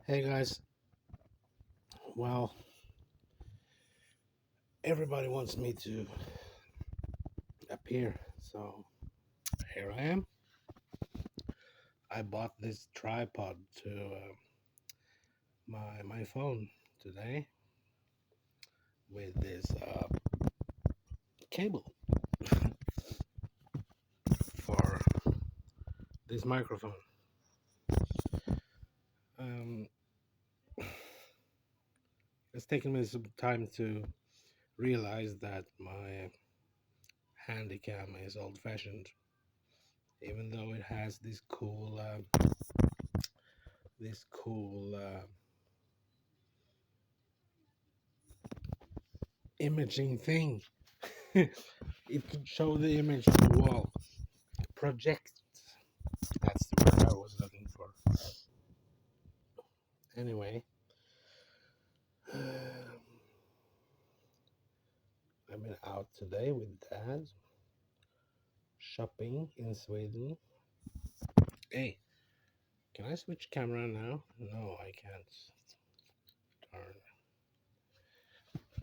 Hey guys, well, everybody wants me to appear, so here I am. I bought this tripod to my phone today with this cable for this microphone. Um, it's taken me some time to realize that my Handycam is old-fashioned, even though it has this cool imaging thing. It can show the image on the wall. Project. That's the word I was looking for. Anyway, I've been out today with Dad, shopping in Sweden. Hey, can I switch camera now? No, I can't. Darn.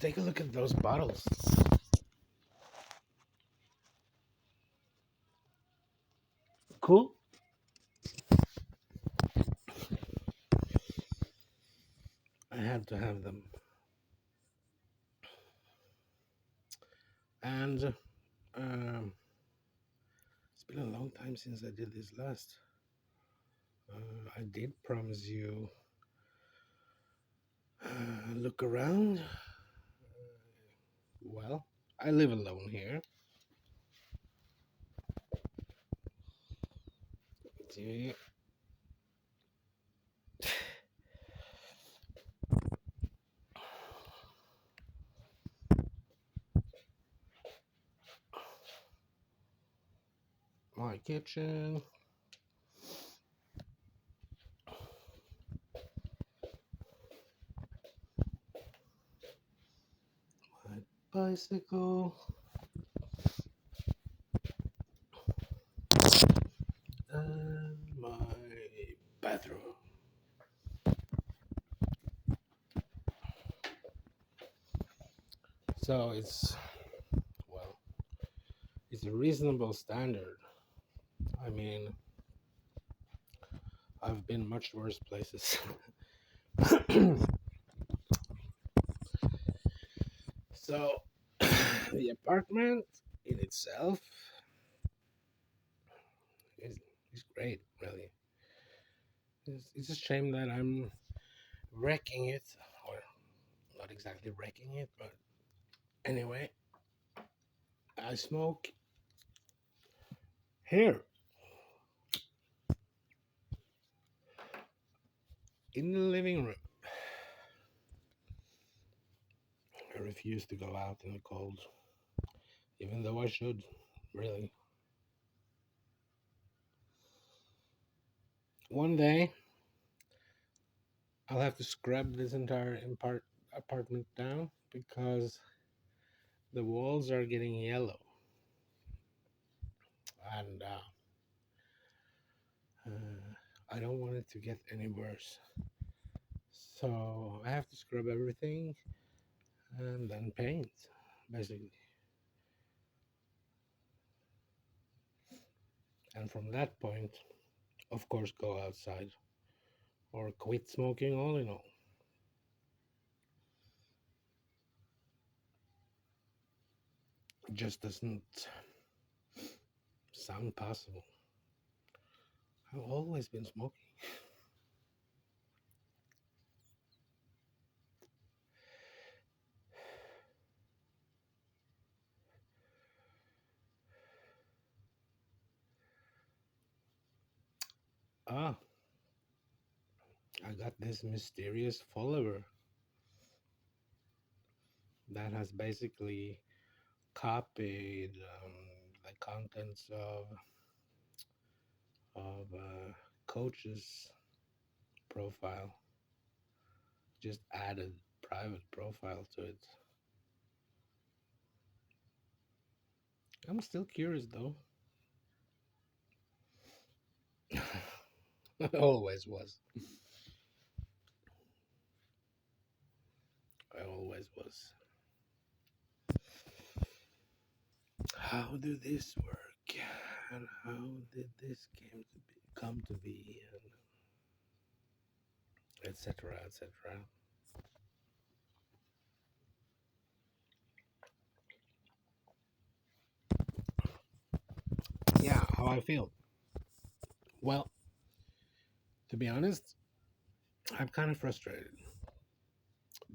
Take a look at those bottles. Cool. I had to have them. And it's been a long time since I did this last. I did promise you look around. Well, I live alone here. See, my kitchen, my bicycle, and my bathroom. So well, it's a reasonable standard. I mean, I've been much worse places. So the apartment in itself is, is great, really. It's a shame that I'm wrecking it, or not exactly wrecking it, but anyway, I smoke here in the living room. I refuse to go out in the cold, even though I should, really. One day, I'll have to scrub this entire apartment down because the walls are getting yellow, and I don't want it to get any worse. So I have to scrub everything and then paint, basically. And from that point, of course, go outside or quit smoking all in all. It just doesn't sound possible. I've always been smoking. Ah, I got this mysterious follower that has basically copied the contents of coach's profile, just added private profile to it. I'm still curious though. Always was. this was. How do this work? And how did this come to be? And etc. etc. Yeah, how I feel. Well, to be honest, I'm kind of frustrated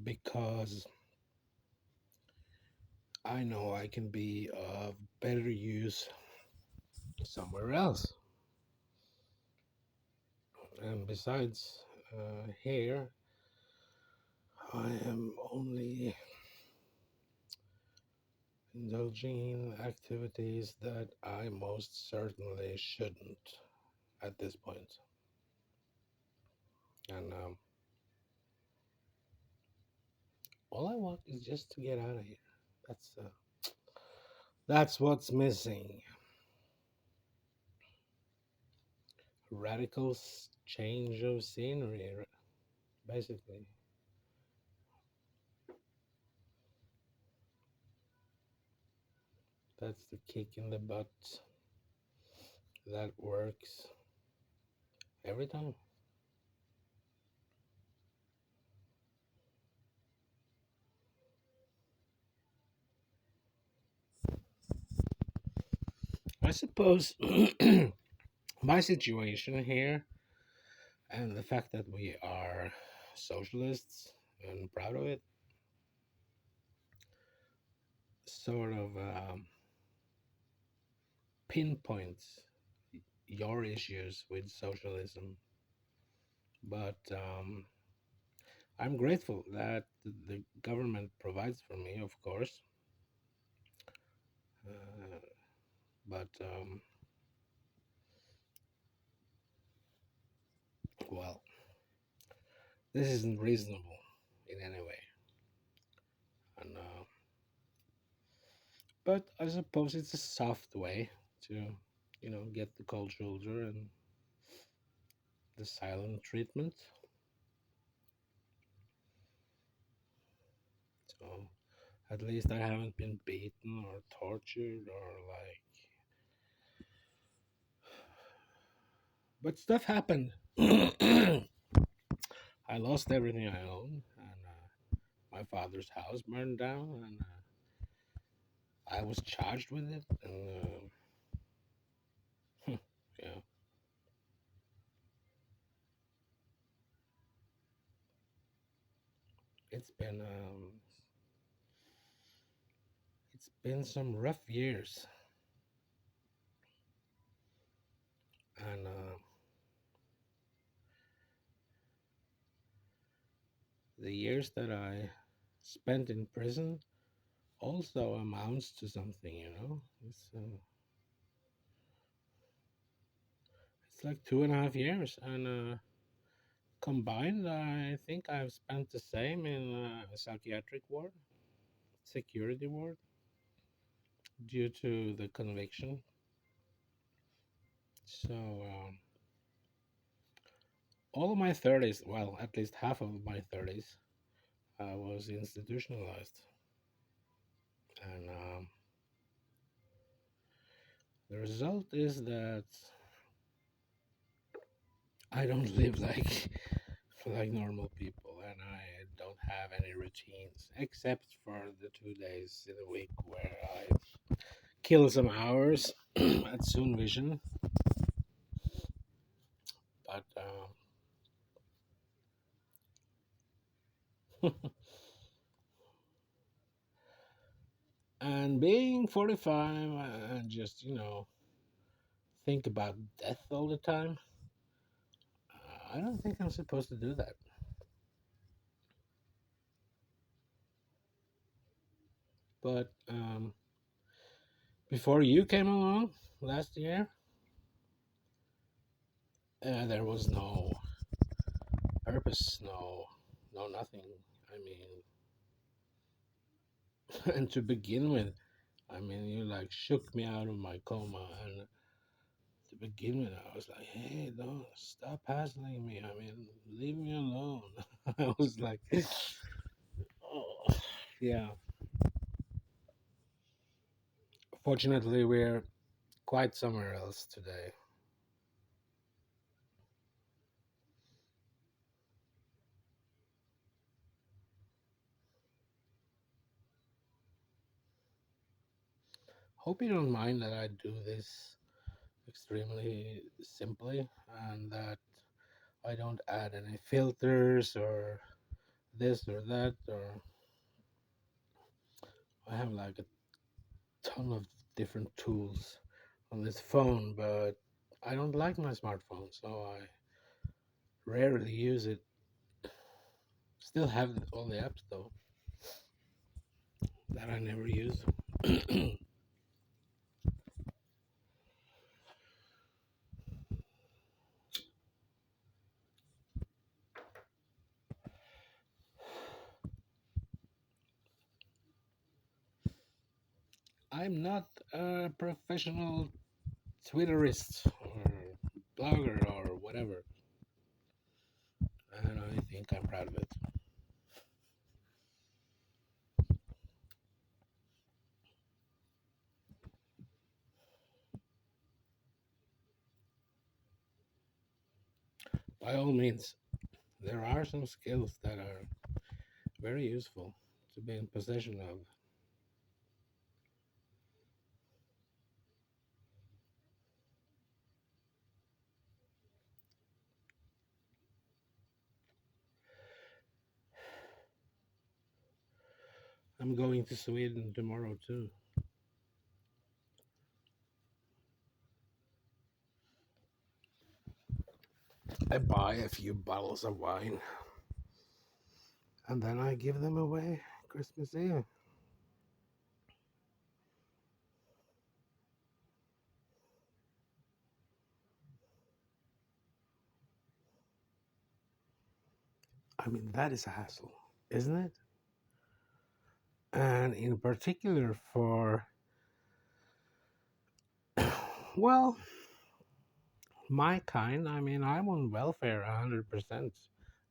because I know I can be of better use somewhere else. And besides, here, I am only indulging in activities that I most certainly shouldn't at this point. And all I want is just to get out of here. That's what's missing. Radical change of scenery, basically. That's the kick in the butt that works every time. I suppose my situation here and the fact that we are socialists and proud of it sort of pinpoints your issues with socialism. But I'm grateful that the government provides for me, of course. Uh, but well, this isn't reasonable in any way. And but I suppose it's a soft way to, get the cold shoulder and the silent treatment. So at least I haven't been beaten or tortured or like. But stuff happened. I lost everything I owned, and my father's house burned down, and I was charged with it. And yeah, it's been it's been some rough years, and the years that I spent in prison also amounts to something. It's like 2.5 years, and combined, I think I've spent the same in a psychiatric ward, security ward, due to the conviction. So all of my 30s, well, at least half of my 30s, I was institutionalized, and the result is that I don't live like normal people, and I don't have any routines except for the 2 days in a week where I kill some hours at Soon Vision. But and being 45 and just think about death all the time, I don't think I'm supposed to do that. But before you came along last year, there was no purpose, no nothing. I mean, and to begin with, I mean, you like shook me out of my coma, and to begin with, I was like, "Hey, don't stop hassling me. I mean, leave me alone." I was like, "Oh." Yeah. Fortunately, we're quite somewhere else today. Hope you don't mind that I do this extremely simply and that I don't add any filters or this or that, or I have like a ton of different tools on this phone, but I don't like my smartphone, so I rarely use it. Still have all the apps though that I never use. I'm not a professional Twitterist or blogger or whatever, and I think I'm proud of it. By all means, there are some skills that are very useful to be in possession of. I'm going to Sweden tomorrow too. I buy a few bottles of wine and then I give them away Christmas Eve. I mean, that is a hassle, isn't it? And in particular for, well, my kind, I mean, I'm on welfare 100%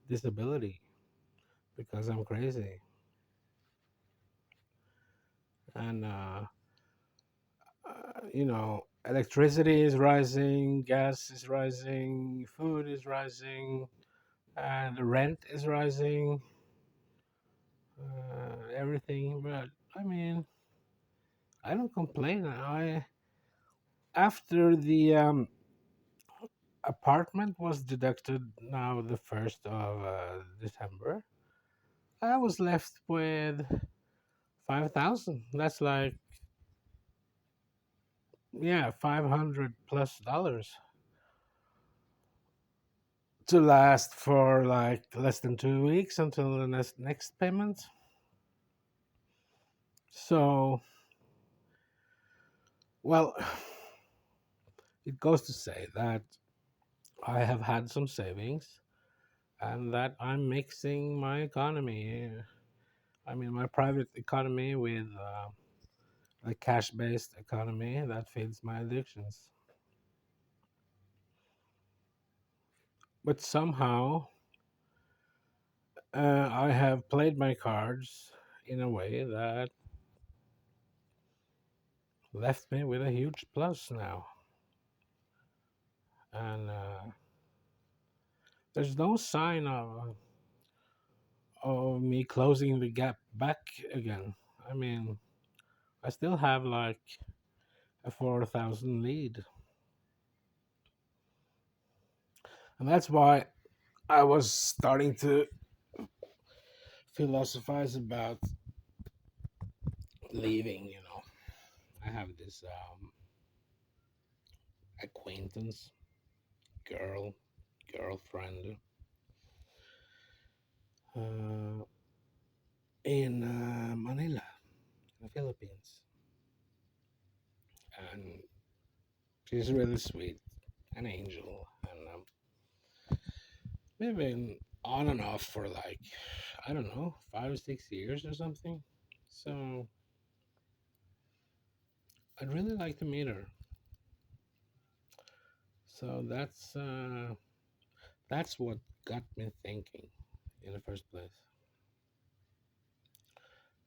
disability because I'm crazy. And, electricity is rising, gas is rising, food is rising, and the rent is rising, everything. But I mean, I don't complain. After the apartment was deducted now the 1st of December, I was left with 5,000. That's like, yeah, 500 plus dollars to last for like less than 2 weeks until the next payment. So, well, it goes to say that I have had some savings and that I'm mixing my economy. I mean, my private economy with a cash based economy that feeds my addictions. But somehow I have played my cards in a way that left me with a huge plus now. And there's no sign of me closing the gap back again. I mean, I still have like a 4,000 lead. And that's why I was starting to philosophize about leaving, you know. I have this acquaintance, girl, girlfriend, uh, in Manila, in the Philippines. And she's really sweet, an angel. And we've been on and off for like, I don't know, 5 or 6 years or something. So I'd really like to meet her. So that's what got me thinking in the first place.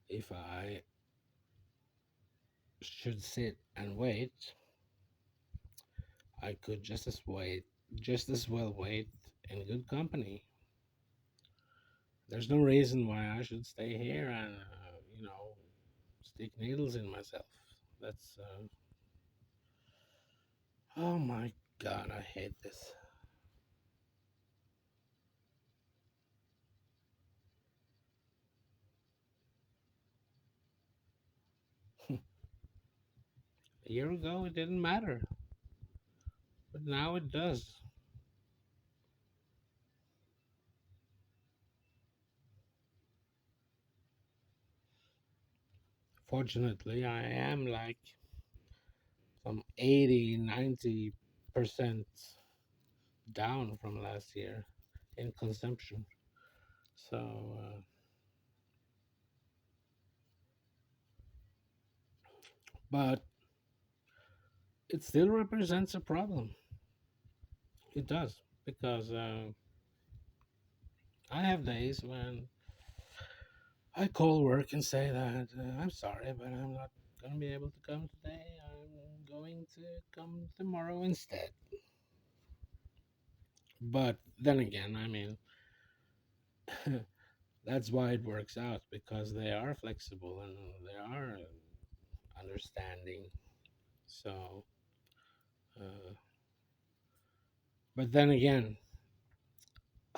if I should sit and wait, I could just as well wait in good company. There's no reason why I should stay here and stick needles in myself. That's oh my god, I hate this. A year ago, it didn't matter, but now it does. Fortunately, I am like some 80, 90% down from last year in consumption. So, but it still represents a problem. It does, because I have days when I call work and say that I'm sorry, but I'm not going to be able to come today. I'm going to come tomorrow instead. But then again, I mean, that's why it works out, because they are flexible and they are understanding. So, uh, but then again,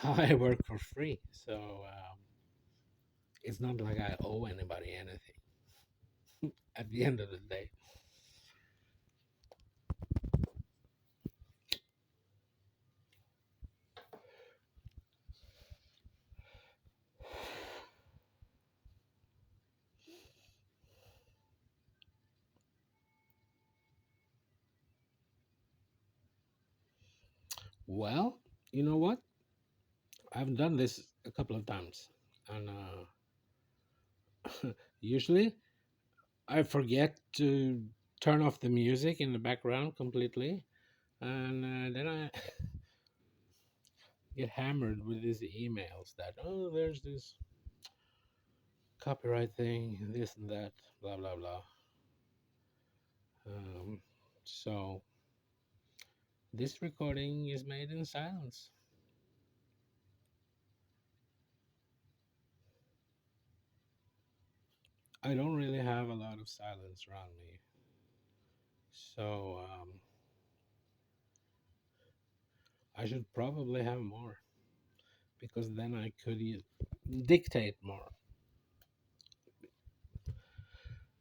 I work for free, so it's not like I owe anybody anything at the end of the day. Well, you know what? I've done this a couple of times, and usually I forget to turn off the music in the background completely, and then I get hammered with these emails that, oh, there's this copyright thing, this and that, blah blah blah. Um, so this recording is made in silence. I don't really have a lot of silence around me, so I should probably have more, because then I could dictate more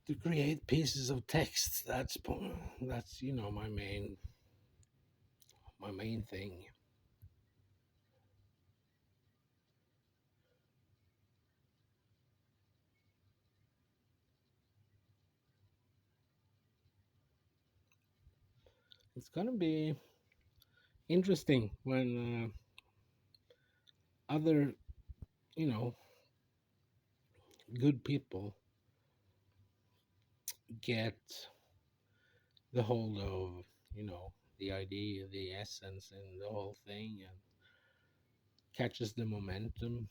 to create pieces of text. That's my main thing. It's gonna be interesting when other you know good people get the hold of the idea, the essence, and the whole thing, and catches the momentum,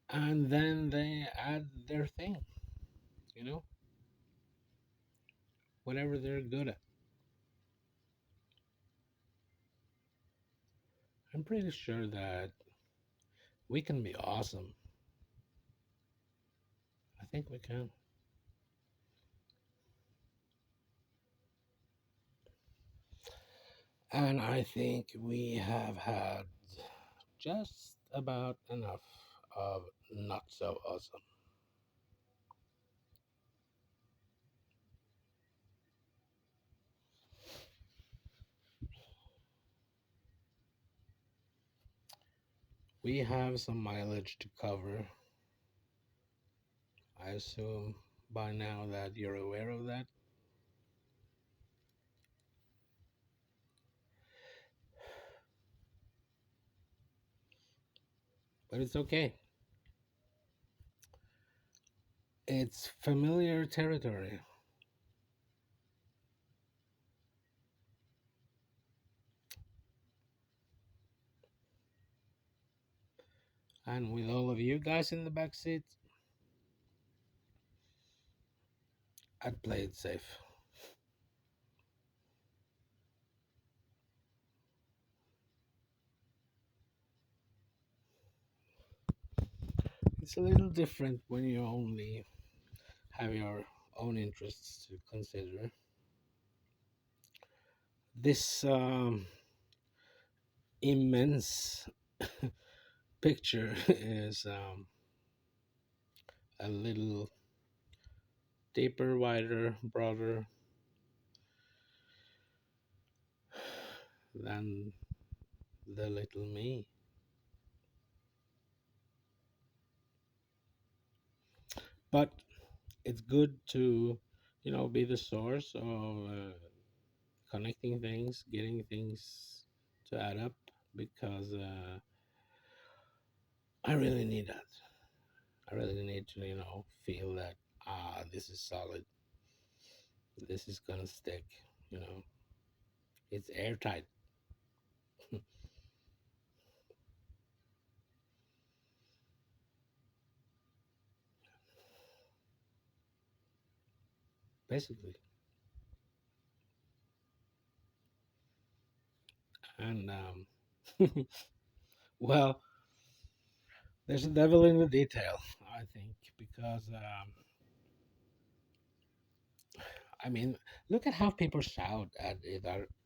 and then they add their thing, you know, whatever they're good at. I'm pretty sure that we can be awesome. I think we can. And I think we have had just about enough of not so awesome. We have some mileage to cover. I assume by now that you're aware of that. But it's okay. It's familiar territory. And with all of you guys in the back seat, I'd play it safe. It's a little different when you only have your own interests to consider. This immense picture is a little deeper, wider, broader than the little me. But it's good to, be the source of connecting things, getting things to add up because I really need that. I really need to, feel that, this is solid. This is gonna stick, you know. It's airtight. Basically. And well, there's a devil in the detail, I think, because I mean, look at how people shout at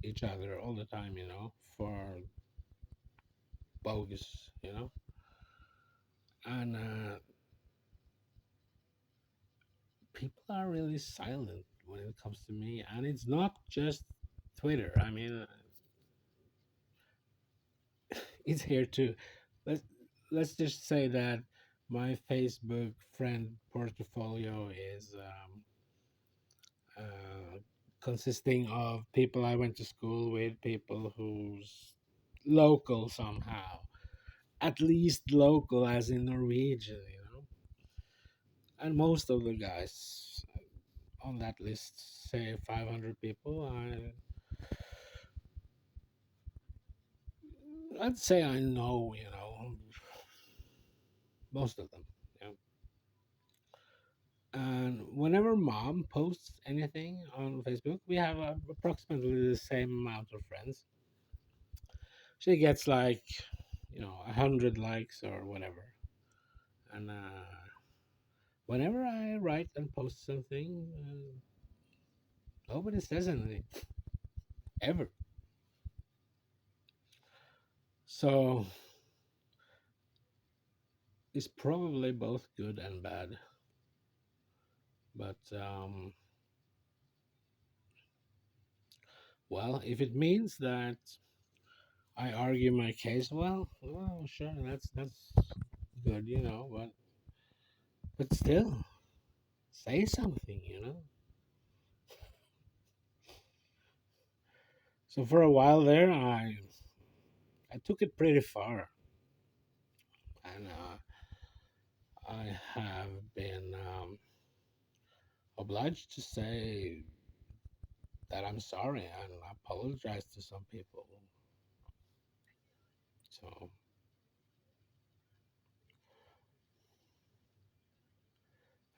each other all the time, for bogus, and people are really silent when it comes to me, and it's not just Twitter. I mean, it's here too. Let's let's just say that my Facebook friend portfolio is consisting of people I went to school with, people who's local somehow, at least local as in Norwegian, and most of the guys on that list, say 500 people, I'd say I know, most of them. Yeah. And whenever mom posts anything on Facebook, we have approximately the same amount of friends. She gets like, 100 likes or whatever. And whenever I write and post something, nobody says anything, ever. So it's probably both good and bad. But, well, if it means that I argue my case well, sure, that's good, but still, say something. So for a while there, I took it pretty far, and I have been obliged to say that I'm sorry and apologize to some people. So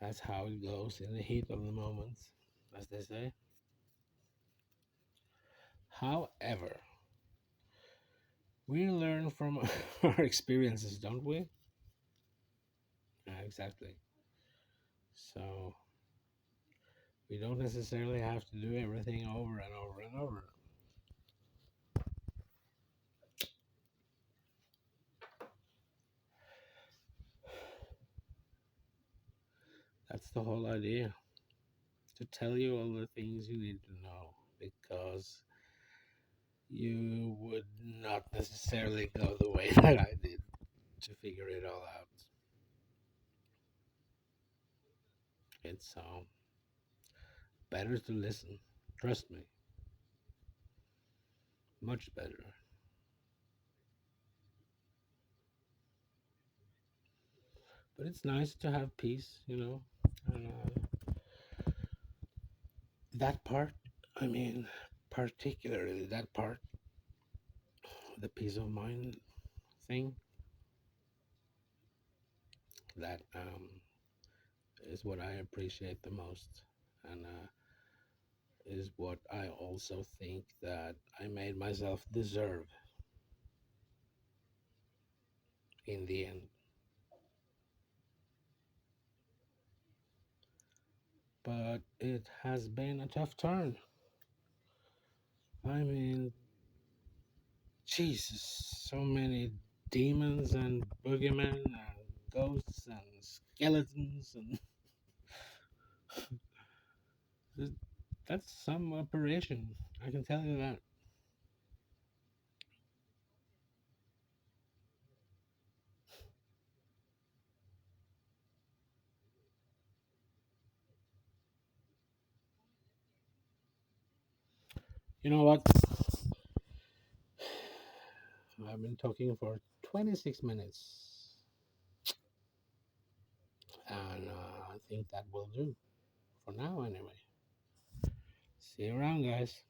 that's how it goes in the heat of the moment, as they say. However, we learn from our experiences, don't we? Yeah, exactly. So we don't necessarily have to do everything over and over and over. That's the whole idea, to tell you all the things you need to know, because you would not necessarily go the way that I did to figure it all out. It's better to listen. Trust me, much better. But it's nice to have peace, And that part, I mean, particularly that part, the peace of mind thing, that is what I appreciate the most. and is what I also think that I made myself deserve in the end. But it has been a tough turn. I mean, Jesus, so many demons and boogeymen and ghosts and skeletons, and that's some operation. I can tell you that. You know what? I've been talking for 26 minutes, and I think that will do for now, anyway. See you around, guys.